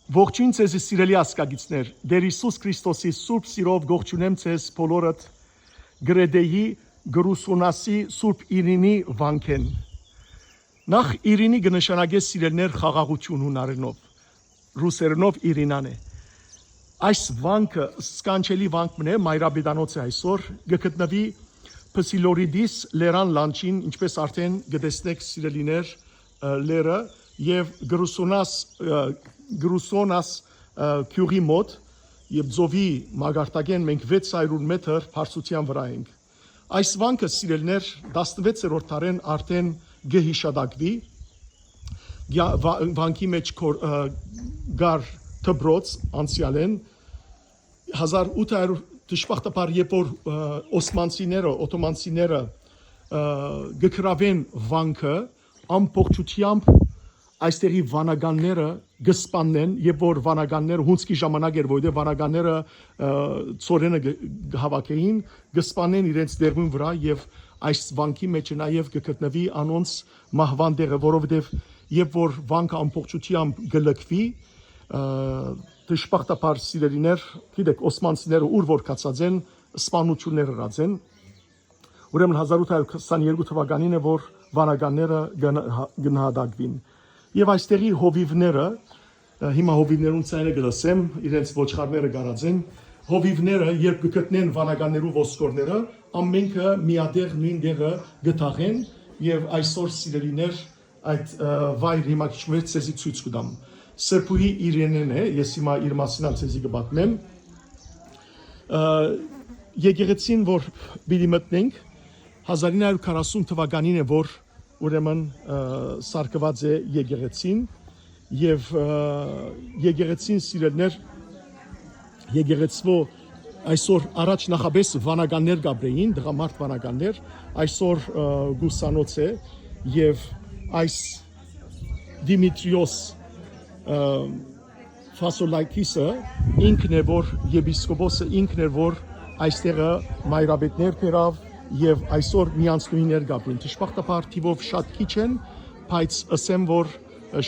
Ողջույն ձեզ սիրելի ասկագիցներ, Տեր Հիսուս Քրիստոսի սուրբ սիրով ողջունեմ ձեզ բոլորդ գրեդեի գրուսոնասի սուրբ Իրինի վանքեն։ Նախ Իրինի կնշանակե սիրելներ խաղաղություն հունարենով, ռուսերենով Իրինան է։ Այս վանքը սկանչելի վանքն է, Մայրաբեդանոց է այսօր, գտնվի Փսիլորիդիս լերան լանչին, ինչպես արդեն գտեսնեք սիրելիներ, լերը եւ գրուսոնաս քյուրի մոտ եւ ձովի մագարտագեն մենք 600 մետր բարձրության վրա ենք։ Այս վանքը սիրելներ 16-րդ դարեն արդեն գհիշադակվի վանքի մեջ գար դբրոց անցյալեն 1800 դժբախտաբար երբ որ օտոմանցիները գկրավեն վանքը ամբողջությամբ այստեղի վանականները գսպանեն եւ որ վանականները հունցքի ժամանակ էր որտեղ վանականները ծորենը հավաքեին գսպանեն իրենց դերուն վրա եւ այս վանքի մեջ նաեւ կգտնվի անոնց մահվան տեղը որովհետեւ երբ որ վանքը ամբողջությամբ գլկվի դժբախտաբար սիրելիներ գիտեք օսմանցիները ուր որ կացած են սպանություններ հրած են ուրեմն 1822 թվականին է որ վանականները գնահատակվին եւ այստեղի հովիվները հիմա հովիվներուն ցայնը գլսեմ իրենց ոչխարները գարած են հովիվները երբ գտնեն վանականներու ոսկորները ամենքը միադեղ նույն դեղը գտաղեն եւ այսօր սիրելիներ այդ վայր հիմա քիչ մեծ ցեզի ցույց կտամ Սրբուհի Իրենեն է ես հիմա իր մասին ցեզի կպատմեմ եկեղեցին որ բիդի մտնենք 1940 թվականին է որ ուրեմն սարկված է եկեղեցին եւ եկեղեցին սիրելներ եկեղեցվո այսօր առաջ նախաբես վանականներ գաբրեին դղամարդ վանականներ այսօր գուսանոց է եւ այս Դիմիտրիոս Ֆասոլայքիսը ինքն է որ եպիսկոպոսը ինքն է որ այստեղը մայրաբետներ բերավ եւ այսօր միանցնույներ գաբին դժբախտաբար թիվով շատ քիչ են բայց ասեմ որ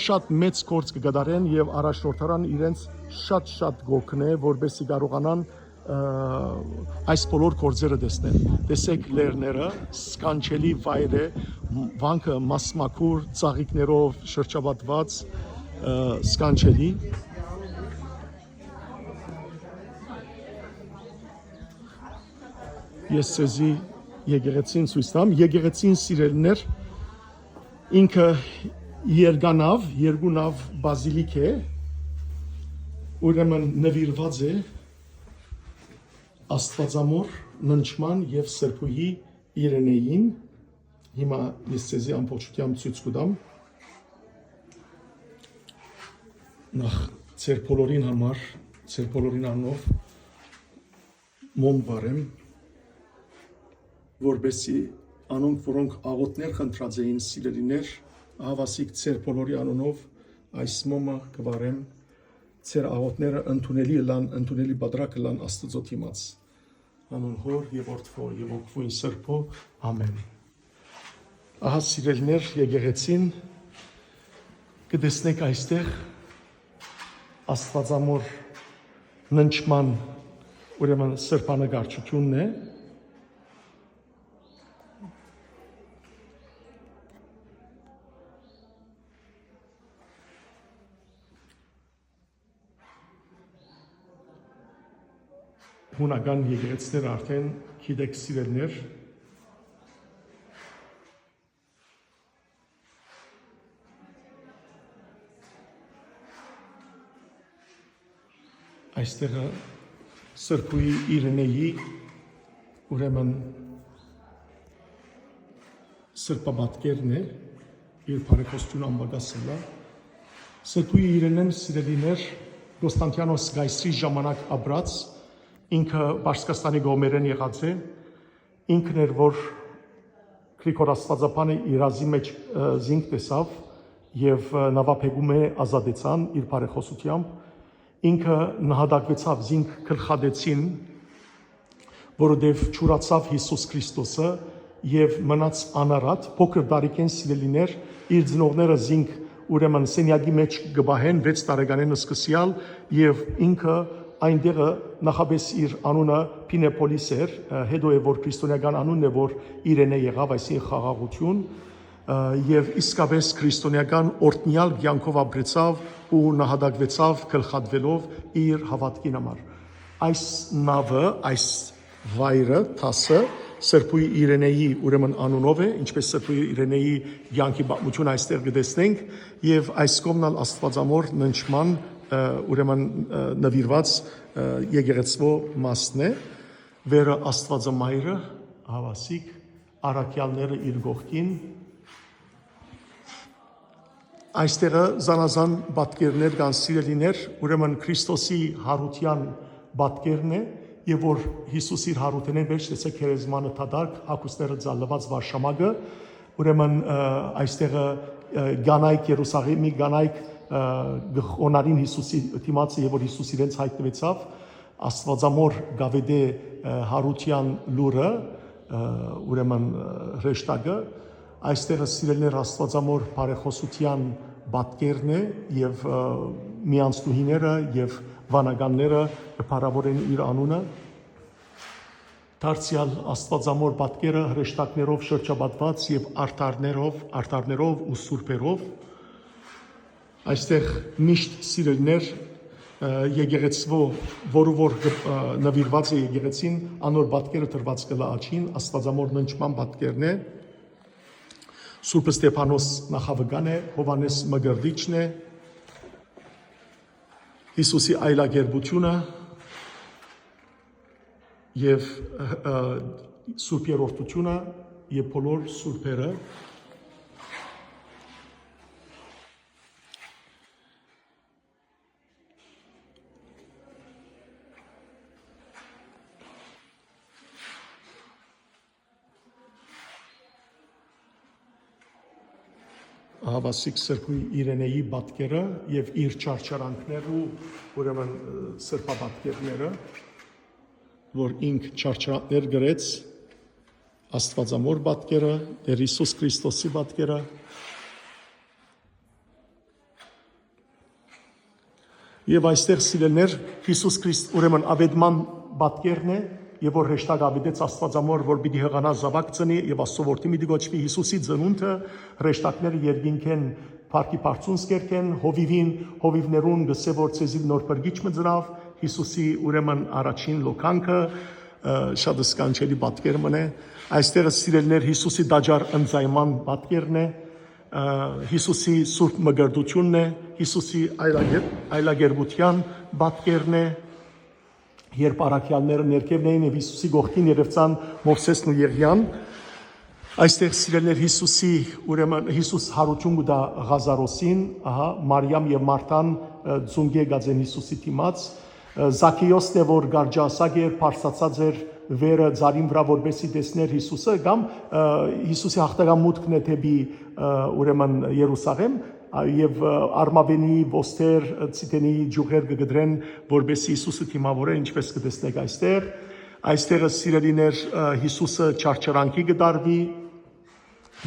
շատ մեծ գործ կգադարեն եւ առաջնորդարան իրենց շատ գոքն է որբեսի կարողանան այս բոլոր գործերը տեսնեն տեսեք լերները սկանչելի վայր է վանքը մասմակուր ծաղիկներով շրջապատված սկանչելի ես ցեզի եկեղեցին ցույց տամ եկեղեցին սիրելներ ինքը երկանավ երկու նավ բազիլիկ է ուրեմն նվիրված է Աստվածամոր ննչման եւ Սրբուհի Իրենեին հիմա ես ցեզի ամբողջությամբ ցույց կտամ նախ ծեր բոլորին համար ծեր բոլորին անով մոմ վարեմ որբեսի անոնք որոնք աղոթներ խնդրած էին սիրելիներ հավասիկ ծեր բոլորի անոնով այս մոմը կվարեմ ծեր աղոթները ընդունելի լան ընդունելի բادرակ լան Աստծո դիմաց անուն հոր եւ որդվո եւ ոգվույն սրբո ամեն ահա սիրելիներ եկեղեցին կտեսնեք այստեղ Աստվածամոր ննչման ուրեմն սրբանկարչությունն է հունական եկեղեցիներ արդեն գիտեք սիրելներ այստեղը Սրբուհի Իրենեի ուրեմն սրբաբատկերն է իր բարեփոխություն ամբագասելա Սրբուհի Իրենեն սիրելիներ Կոստանդիանոս Գայսրի ժամանակ ապրած ինքը Պարսկաստանի գոմերեն եղած է ինքն էր որ Գրիգոր Աստվածապանը իրազի մեջ զինք տեսավ եւ նավապեգում է ազատեցան իր բարեխոսությամբ ինքը նահատակվեցավ զինք գլխադեցին որովհետեւ ճուրացավ Հիսուս Քրիստոսը եւ մնաց անարատ փոքր դարիքեն սիրելիներ իր ծնողները զինք ուրեմն սենյակի մեջ գբահեն 6 տարեկանին սկսյալ եւ ինքը այնտեղը նախապես իր անունը Փինեպոլիս էր, հետո է որ քրիստոնեական անունն է որ իրենե եղավ, այսինքն խաղաղություն եւ իսկապես քրիստոնեական օրտնյալ կյանքով ապրեցավ ու նահատակվեցավ գլխատվելով իր հավատքին համար։ Այս նավը, այս վայրը, տասը Սրբույի Իրենեի ուրեմն անունով է, ինչպես Սրբույի Իրենեի կյանքի պատմությունը այստեղ կտեսնենք եւ այս կողմնալ Աստվածամոր ննչման ուրեմն նվիրված եկեղեցվո մասն է, վերը Աստվածամայրը հավասիկ առաքյալները իր գողքին այստեղը զանազան պատկերներ կան սիրելիներ, ուրեմն Քրիստոսի հարության պատկերն է եւ որ Հիսուս իր հարութենեն մեջ տեսեք քերեզմանը տադարք հակուսները ցալված վարշամագը ուրեմն այստեղը գանայք Երուսաղեմի գանայք գխոնարին Հիսուսի դիմացը եւ որ Հիսուս իրենց հայտնվեցավ Աստվածամոր գավեդե հարության լուրը ուրեմն հրեշտակը այստեղը սիրելներ Աստվածամոր բարեխոսության պատկերն է եւ միանցուհիները եւ վանականները փառավորեն իր անունը դարձյալ Աստվածամոր պատկերը հրեշտակներով շրջապատված եւ արտարներով ու սուրբերով այստեղ միշտ սիրելներ եկեղեցվո որը որ նվիրված է եկեղեցին անոր պատկերը դրված կլա աչին Աստվածամոր ննչման պատկերն է Սուրբ Ստեփանոս նախավգան է Հովանես Մգրդիչն է Հիսուսի այլագերբությունը եւ Սուրբ Երորդությունը եւ բոլոր սուրբերը Հավասիկ Սրբույի Իրենեի պատկերը եւ իր չարչարանքներու ուրեմն սրբապատկերները որ ինք չարչարանքներ գրեց Աստվածամոր պատկերը Տեր Հիսուս Քրիստոսի պատկերը եւ այստեղ սիրելներ Հիսուս Քրիստ ուրեմն ավետման պատկերն է եւ որ հեշտակ ավետեց Աստվածամոր որ պիտի հղանա զավակ ծնի եւ Աստծո մի դիգոչվի Հիսուսի ծնունդը հեշտակները երկինքեն Փարքի բարձունս կերքեն հովիվներուն գսե որ ցեզի նոր բրգիչ մծրավ Հիսուսի ուրեմն առաջին լոկանքը շատ սկանչելի պատկեր մնե այստեղ սիրելներ Հիսուսի դաջար ընձայման պատկերն է Հիսուսի սուրբ մգրդությունն է Հիսուսի այլագերբության պատկերն է երբ առաքյալները ներքևն էին եւ Հիսուսի գողքին երևցան Մովսեսն ու Եղիան այստեղ սիրելներ Հիսուսի ուրեմն Հիսուս հարություն կտա Ղազարոսին ահա Մարիամ եւ Մարտան ծունգե գազեն Հիսուսի դիմաց Զաքեոսն է որ գարջասակ էր փարսացած էր վերը ծարին վրա որբեսի տեսներ Հիսուսը կամ Հիսուսի հաղթական մուտքն է դեպի ուրեմն Երուսաղեմ եւ արմավենի ոստեր ցիտենի ջուղեր կգդրեն որբեսի Հիսուսը թիմավորեն ինչպես կտեսնեք այստեղը սիրելիներ Հիսուսը չարչարանքի կդարվի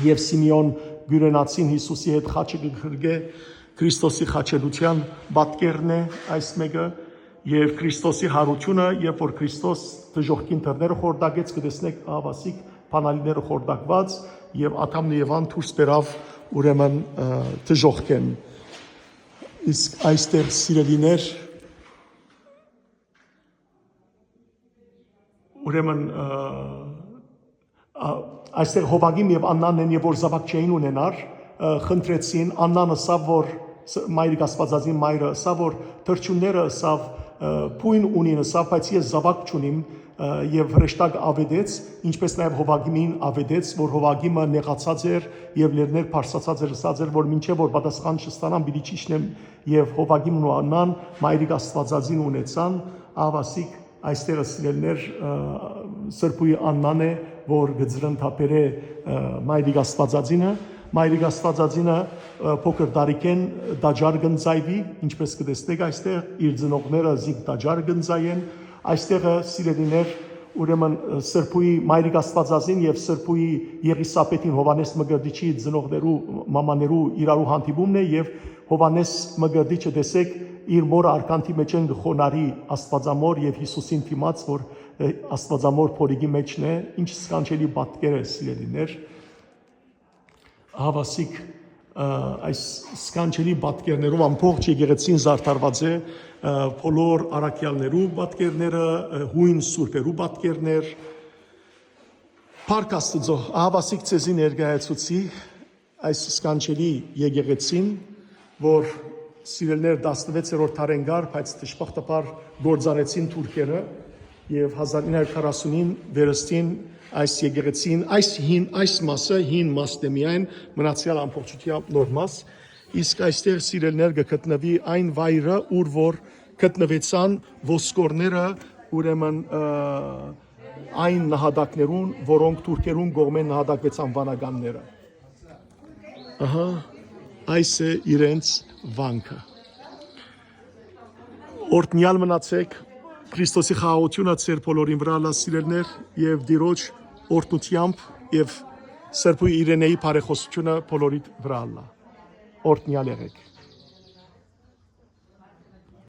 եւ Սիմեոն Գյուրենացին Հիսուսի հետ խաչը կգրգե Քրիստոսի խաչելության պատկերն է այս մեկը եւ Քրիստոսի հարությունը երբ որ Քրիստոս դժողքին դռները խորդակեց կտեսնեք ավասիկ փանալիները խորդակված եւ Ադամն ու Եվան դուրս բերավ ուրեմն դժողքեն իսկ այստեղ սիրելիներ ուրեմն այստեղ Հովագիմ եւ Աննան են եւ որ զավակ չէին ունենար խնդրեցին Աննանը սա որ Մայրիկ Աստվածածին մայրը սա որ թրջունները սա փույն ունին սա բայց ես զավակ չունիմ եւ հրեշտակ ավետեց ինչպես նաեւ Հովագիմին ավետեց որ Հովագիմը նեղացած էր եւ լերներ փարսացած էր ասած էր որ մինչեւ որ պատասխան չստանան բիդի ճիշտեմ եւ Հովագիմն ու Աննան Մայրիկ Աստվածածին ունեցան ավասիկ այստեղ սիրելներ Սրբույի Աննան է որ գծրընթապերը Մայրիկ Աստվածածինը Մայրիկ Աստվածածինը փոքր տարիքեն դաջար գնձայվի ինչպես կտեսնեք այստեղ իր ծնողները զիգ դաջար գնձայեն այստեղը սիրելիներ ուրեմն Սրբուի Մայրիկ Աստվածածին եւ Սրբուի Եղիսապետին Հովանես Մկրտիչի ծնողներու մամաներու իրարու հանդիպումն է եւ Հովանես Մկրտիչը տեսեք իր մորը արքանտի մեջ են գխոնարի Աստվածամոր եւ Հիսուսին դիմաց, որ Աստվածամոր փորիգի մեջն է, ինչ սքանչելի պատկեր է սիրելիներ։ Հավասիկ այս սքանչելի պատկերներով ամբողջ եկեղեցին զարդարված է բոլոր առաքյալներու պատկերները, հույն սուրբերու պատկերներ։ Փառք Աստծո, հավասիկ ցեզի ներկայացուցի այս սքանչելի եկեղեցին, որ սիրելներ 16-րդ դարենգար, բայց դժբախտաբար գործարեցին թուրքերը եւ 1940-ին վերստին այս եկեղեցին, այս մասը հին մասն է միայն, մնացյալ ամբողջությամբ նոր մաս, իսկ այստեղ սիրելներ գտնվի այն վայրը, ուր որ գտնվեցան ոսկորները, ուրեմն այն նահատակներուն, որոնք թուրքերուն կողմեն նահատակվեցան վանականները։ Ահա, այս է իրենց վանքը։ Օրհնյալ մնացեք, Քրիստոսի խաղաղությունը ձեր բոլորին վրա լա սիրելներ եւ Տիրոջ օրհնությամբ եւ Սրբույի Իրենեի բարեխոսությունը բոլորիդ վրա լա։ Օրհնյալ եղեք։